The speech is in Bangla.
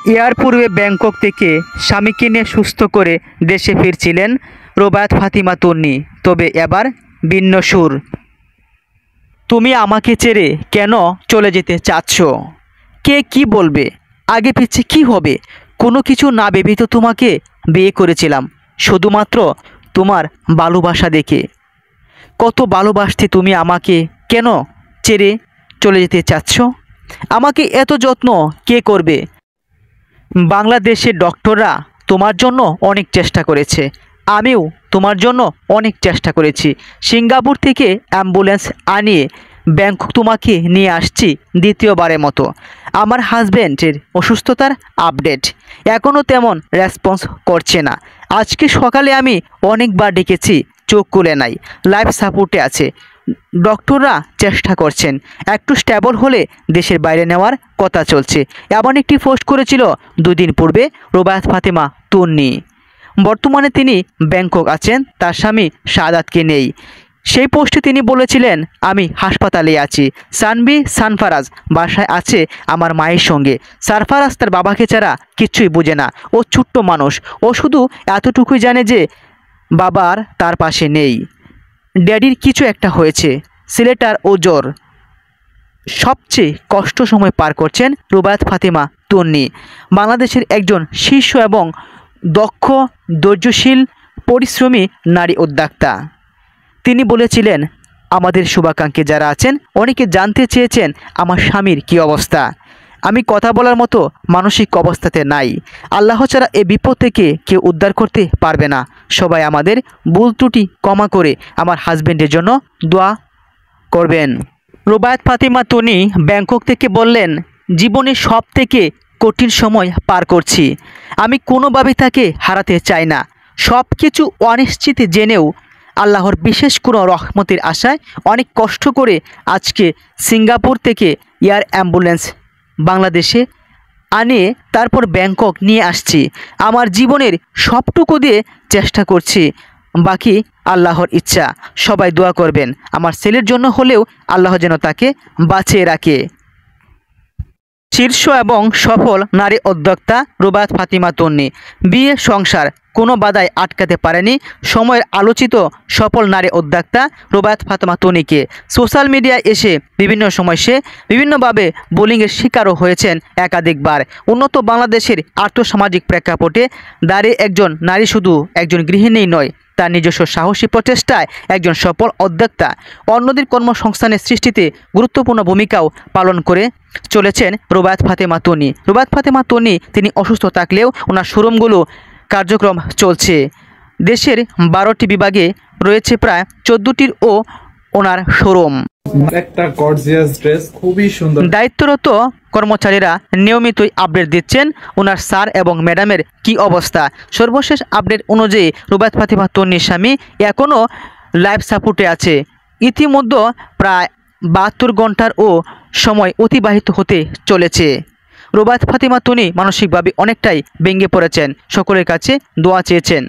এর পূর্বে ব্যাংকক থেকে স্বামীকে নিয়ে সুস্থ করে দেশে ফিরছিলেন রুবায়াত ফাতিমা তন্নি। তবে এবার ভিন্ন সুর। তুমি আমাকে ছেড়ে কেন চলে যেতে চাচ্ছ? কে কি বলবে? আগে পিছে কি হবে? কোনো কিছু না ভেবেই তো তোমাকে বিয়ে করেছিলাম, শুধুমাত্র তোমার ভালোবাসা দেখে। কত ভালোবাসতে তুমি আমাকে, কেন ছেড়ে চলে যেতে চাচ্ছ? আমাকে এত যত্ন কে করবে? বাংলাদেশের ডক্টররা তোমার জন্য অনেক চেষ্টা করেছে, আমিও তোমার জন্য অনেক চেষ্টা করেছি। সিঙ্গাপুর থেকে অ্যাম্বুলেন্স আনিয়ে ব্যাংকক তোমাকে নিয়ে আসছি দ্বিতীয়বারের মতো। আমার হাজব্যান্ডের অসুস্থতার আপডেট এখনও তেমন রেসপন্স করছে না। আজকে সকালে আমি অনেকবার ডেকেছি, চোখ খুলে নাই, লাইফ সাপোর্টে আছে। ডক্টররা চেষ্টা করছেন, একটু স্টেবল হলে দেশের বাইরে নেওয়ার কথা চলছে। এমন একটি পোস্ট করেছিল দুদিন পূর্বে রুবায়াত ফাতিমা তন্নি। বর্তমানে তিনি ব্যাংকক আছেন, তার স্বামী শাহাদাতকে নেই। সেই পোস্টে তিনি বলেছিলেন, আমি হাসপাতালে আছি, সানবি সানফারাজ বাসায় আছে আমার মায়ের সঙ্গে। সারফারাজ তার বাবাকে ছাড়া কিচ্ছুই বোঝে না, ও ছোট্ট মানুষ। ও শুধু এতটুকুই জানে যে বাবার তার পাশে নেই, ড্যাডির কিছু একটা হয়েছে, ছেলেটার ওজোর। সবচেয়ে কষ্ট সময় পার করছেন রুবায়াত ফাতিমা তন্নি, বাংলাদেশের একজন শীর্ষ এবং দক্ষ, ধৈর্যশীল, পরিশ্রমী নারী উদ্যোক্তা। তিনি বলেছিলেন, আমাদের শুভাকাঙ্ক্ষী যারা আছেন অনেকে জানতে চেয়েছেন আমার স্বামীর কী অবস্থা। আমি কথা বলার মতো মানসিক অবস্থাতে নাই। আল্লাহ ছাড়া এ বিপদ থেকে কেউ উদ্ধার করতে পারবে না। সবাই আমাদের ভুল ত্রুটি ক্ষমা করে আমার হাজব্যান্ডের জন্য দোয়া করবেন। রুবায়াত ফাতিমা তন্নি ব্যাংকক থেকে বললেন, জীবনের সব থেকে কঠিন সময় পার করছি। আমি কোনোভাবেই তাকে হারাতে চাই না। সব কিছু অনিশ্চিত জেনেও আল্লাহর বিশেষ কোনো রহমতের আশায় অনেক কষ্ট করে আজকে সিঙ্গাপুর থেকে এয়ার অ্যাম্বুলেন্স বাংলাদেশে আনিয়ে তারপর ব্যাংকক নিয়ে আসছি। আমার জীবনের সবটুকু দিয়ে চেষ্টা করছি, বাকি আল্লাহর ইচ্ছা। সবাই দোয়া করবেন আমার ছেলের জন্য হলেও আল্লাহ যেন তাকে বাঁচিয়ে রাখে। শীর্ষ এবং সফল নারী উদ্যোক্তা রুবায়াত ফাতিমা তন্নি, বিয়ে সংসার কোনো বাধাই আটকাতে পারেনি সময়ের আলোচিত সফল নারী উদ্যোক্তা রুবায়াত ফাতিমা তন্নিকে। সোশ্যাল মিডিয়ায় এসে বিভিন্ন সময় সে বিভিন্নভাবে বুলিংয়ের শিকারও হয়েছেন একাধিকবার। উন্নত বাংলাদেশের আর্থসামাজিক প্রেক্ষাপটে দাঁড়িয়ে একজন নারী শুধু একজন গৃহিণী নয়, তার নিজস্ব সাহসী প্রচেষ্টায় একজন সফল উদ্যোক্তা। অন্যদের কর্মসংস্থানের সৃষ্টিতে গুরুত্বপূর্ণ ভূমিকাও পালন করে চলেছেন রুবায়াত ফাতিমা তন্নি। রুবায়াত ফাতিমা তন্নি তিনি অসুস্থ থাকলেও ওনার শোরুমগুলো কার্যক্রম চলছে। দেশের 12টি বিভাগে রয়েছে প্রায় 14টির ও ওনার শোরুম। একটা গর্জিয়াস ড্রেস, খুবই সুন্দর। দায়িত্বরত কর্মচারীরা নিয়মিতই আপডেট দিচ্ছেন ওনার স্যার এবং ম্যাডামের কি অবস্থা। সর্বশেষ আপডেট অনুযায়ী রুবায়াত ফাতিমা তন্নির স্বামী এখনও লাইফ সাপোর্টে আছে। ইতিমধ্যে প্রায় 72 ঘন্টার ও সময় অতিবাহিত হতে চলেছে। রুবায়াত ফাতিমা তন্নি মানসিকভাবে অনেকটাই ভেঙে পড়েছেন, সকলের কাছে দোয়া চেয়েছেন।